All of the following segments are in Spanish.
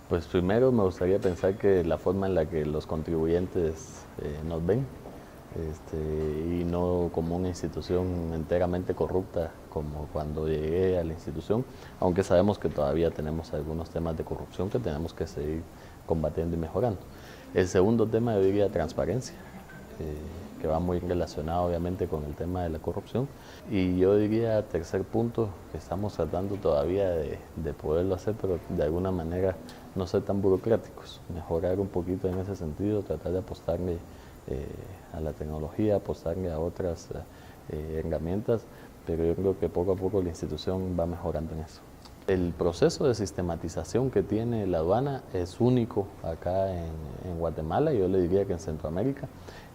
Pues primero me gustaría pensar que la forma en la que los contribuyentes nos ven, y no como una institución enteramente corrupta como cuando llegué a la institución, aunque sabemos que todavía tenemos algunos temas de corrupción que tenemos que seguir combatiendo y mejorando. El segundo tema yo diría transparencia, que va muy relacionado obviamente con el tema de la corrupción. Y yo diría, tercer punto, que estamos tratando todavía de poderlo hacer, pero de alguna manera no ser tan burocráticos, mejorar un poquito en ese sentido, tratar de apostarle a la tecnología, apostarle a otras herramientas, pero yo creo que poco a poco la institución va mejorando en eso. El proceso de sistematización que tiene la aduana es único acá en Guatemala, yo le diría que en Centroamérica,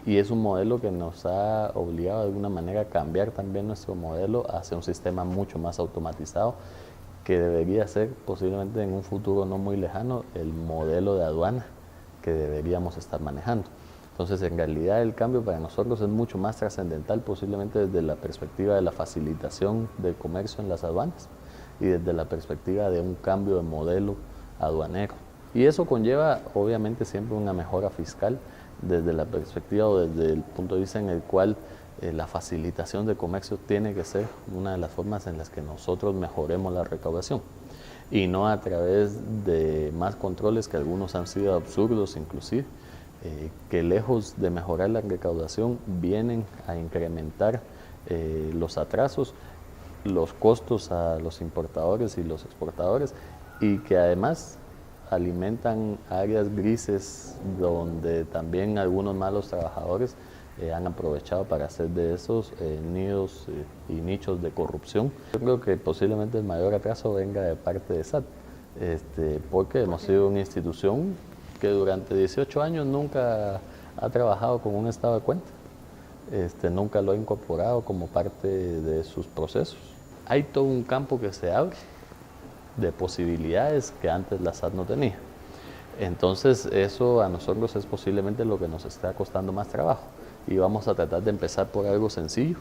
y es un modelo que nos ha obligado de alguna manera a cambiar también nuestro modelo hacia un sistema mucho más automatizado, que debería ser posiblemente en un futuro no muy lejano el modelo de aduana que deberíamos estar manejando. Entonces, en realidad el cambio para nosotros es mucho más trascendental, posiblemente desde la perspectiva de la facilitación del comercio en las aduanas y desde la perspectiva de un cambio de modelo aduanero. Y eso conlleva, obviamente, siempre una mejora fiscal desde la perspectiva o desde el punto de vista en el cual la facilitación de comercio tiene que ser una de las formas en las que nosotros mejoremos la recaudación y no a través de más controles que algunos han sido absurdos inclusive, que lejos de mejorar la recaudación vienen a incrementar los atrasos, los costos a los importadores y los exportadores, y que además alimentan áreas grises donde también algunos malos trabajadores han aprovechado para hacer de esos nidos y nichos de corrupción. Yo creo que posiblemente el mayor atraso venga de parte de SAT, porque hemos sido una institución que durante 18 años nunca ha trabajado con un estado de cuenta. Nunca lo ha incorporado como parte de sus procesos. Hay todo un campo que se abre de posibilidades que antes la SAT no tenía. Entonces eso a nosotros es posiblemente lo que nos está costando más trabajo, y vamos a tratar de empezar por algo sencillo,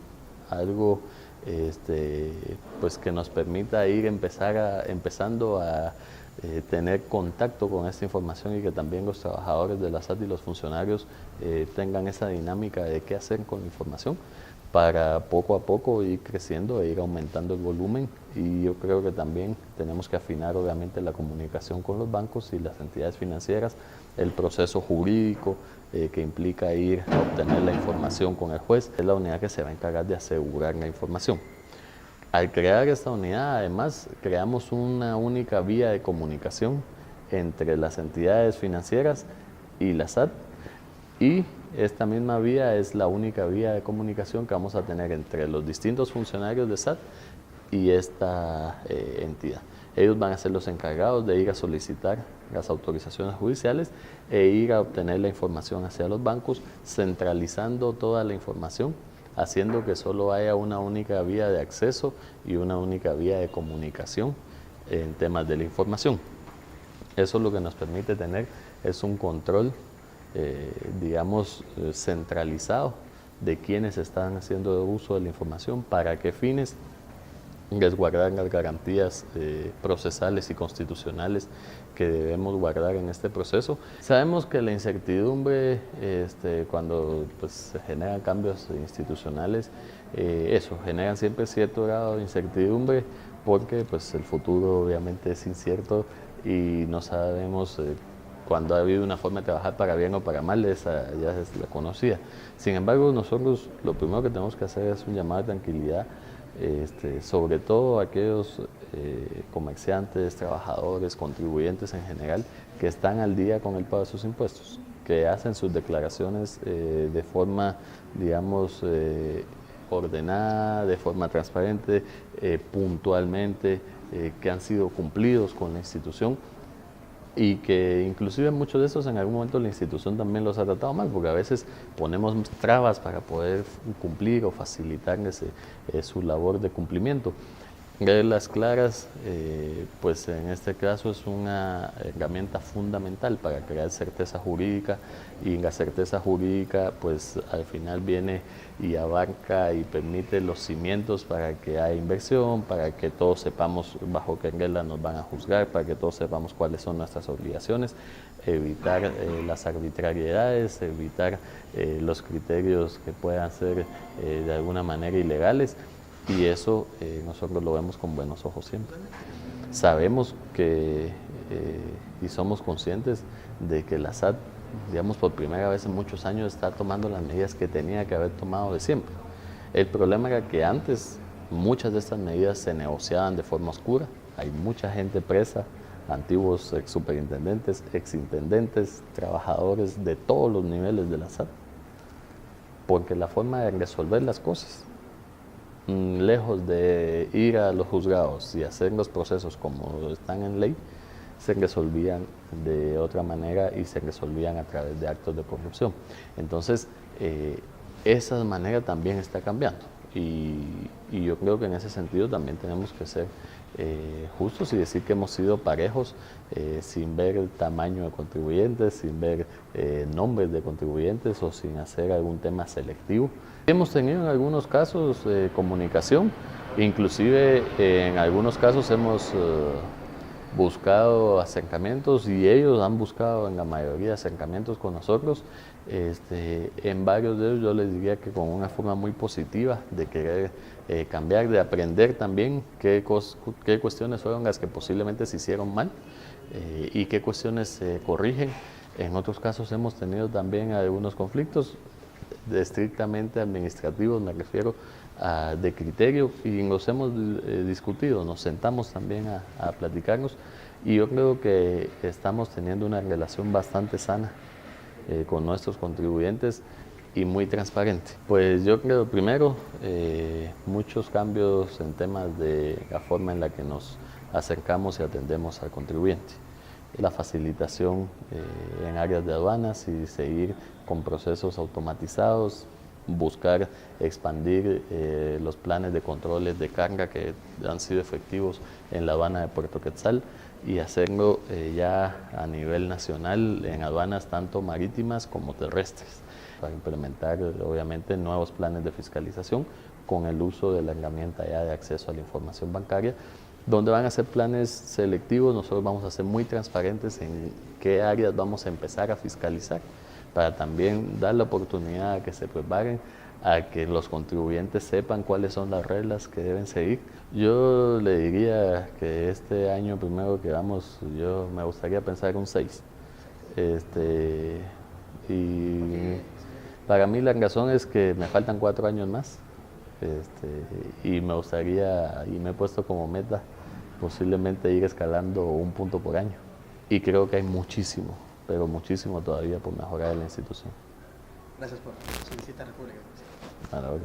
algo pues que nos permita ir empezando a tener contacto con esta información, y que también los trabajadores de la SAT y los funcionarios tengan esa dinámica de qué hacer con la información, para poco a poco ir creciendo e ir aumentando el volumen. Y yo creo que también tenemos que afinar obviamente la comunicación con los bancos y las entidades financieras, el proceso jurídico que implica ir a obtener la información con el juez. Es la unidad que se va a encargar de asegurar la información. Al crear esta unidad, además, creamos una única vía de comunicación entre las entidades financieras y la SAT, y esta misma vía es la única vía de comunicación que vamos a tener entre los distintos funcionarios de SAT y esta entidad. Ellos van a ser los encargados de ir a solicitar las autorizaciones judiciales e ir a obtener la información hacia los bancos, centralizando toda la información, haciendo que solo haya una única vía de acceso y una única vía de comunicación en temas de la información. Eso lo que nos permite tener es un control centralizado de quienes están haciendo uso de la información, para qué fines, resguardar las garantías procesales y constitucionales que debemos guardar en este proceso. Sabemos que la incertidumbre, cuando pues, se generan cambios institucionales, generan siempre cierto grado de incertidumbre, porque pues, el futuro obviamente es incierto y no sabemos cuando ha habido una forma de trabajar para bien o para mal, esa ya es la conocida. Sin embargo, nosotros lo primero que tenemos que hacer es un llamado de tranquilidad, sobre todo aquellos comerciantes, trabajadores, contribuyentes en general, que están al día con el pago de sus impuestos, que hacen sus declaraciones de forma, ordenada, de forma transparente, puntualmente, que han sido cumplidos con la institución, y que inclusive muchos de esos en algún momento la institución también los ha tratado mal, porque a veces ponemos trabas para poder cumplir o facilitarles su labor de cumplimiento. Reglas claras, pues en este caso es una herramienta fundamental para crear certeza jurídica, y la certeza jurídica pues al final viene y abarca y permite los cimientos para que haya inversión, para que todos sepamos bajo qué reglas nos van a juzgar, para que todos sepamos cuáles son nuestras obligaciones, evitar las arbitrariedades, evitar los criterios que puedan ser de alguna manera ilegales. Y eso nosotros lo vemos con buenos ojos siempre. Sabemos que y somos conscientes de que la SAT, digamos, por primera vez en muchos años está tomando las medidas que tenía que haber tomado de siempre. El problema era que antes muchas de estas medidas se negociaban de forma oscura. Hay mucha gente presa, antiguos superintendentes, exintendentes, trabajadores de todos los niveles de la SAT, porque la forma de resolver las cosas, lejos de ir a los juzgados y hacer los procesos como están en ley, se resolvían de otra manera y se resolvían a través de actos de corrupción. Entonces, esa manera también está cambiando y yo creo que en ese sentido también tenemos que ser justos y decir que hemos sido parejos, sin ver el tamaño de contribuyentes, sin ver nombres de contribuyentes o sin hacer algún tema selectivo. Hemos tenido en algunos casos comunicación, inclusive en algunos casos hemos buscado acercamientos y ellos han buscado en la mayoría acercamientos con nosotros. En varios de ellos yo les diría que con una forma muy positiva de querer cambiar, de aprender también qué cuestiones fueron las que posiblemente se hicieron mal y qué cuestiones se corrigen. En otros casos hemos tenido también algunos conflictos estrictamente administrativos, me refiero de criterio, y los hemos discutido, nos sentamos también a platicarnos y yo creo que estamos teniendo una relación bastante sana con nuestros contribuyentes y muy transparente. Pues yo creo primero muchos cambios en temas de la forma en la que nos acercamos y atendemos al contribuyente. La facilitación en áreas de aduanas y seguir con procesos automatizados, buscar expandir los planes de controles de carga que han sido efectivos en la aduana de Puerto Quetzal y hacerlo ya a nivel nacional en aduanas tanto marítimas como terrestres, para implementar obviamente nuevos planes de fiscalización con el uso de la herramienta ya de acceso a la información bancaria, donde van a ser planes selectivos. Nosotros vamos a ser muy transparentes en qué áreas vamos a empezar a fiscalizar, para también dar la oportunidad a que se preparen, a que los contribuyentes sepan cuáles son las reglas que deben seguir. Yo le diría que este año primero que vamos, yo me gustaría pensar un 6. Y para mí la razón es que me faltan 4 años más. Y me gustaría, y me he puesto como meta, posiblemente ir escalando 1 punto por año. Y creo que hay muchísimo, pero muchísimo todavía por mejorar en la institución. Gracias por su visita a República. A la hora.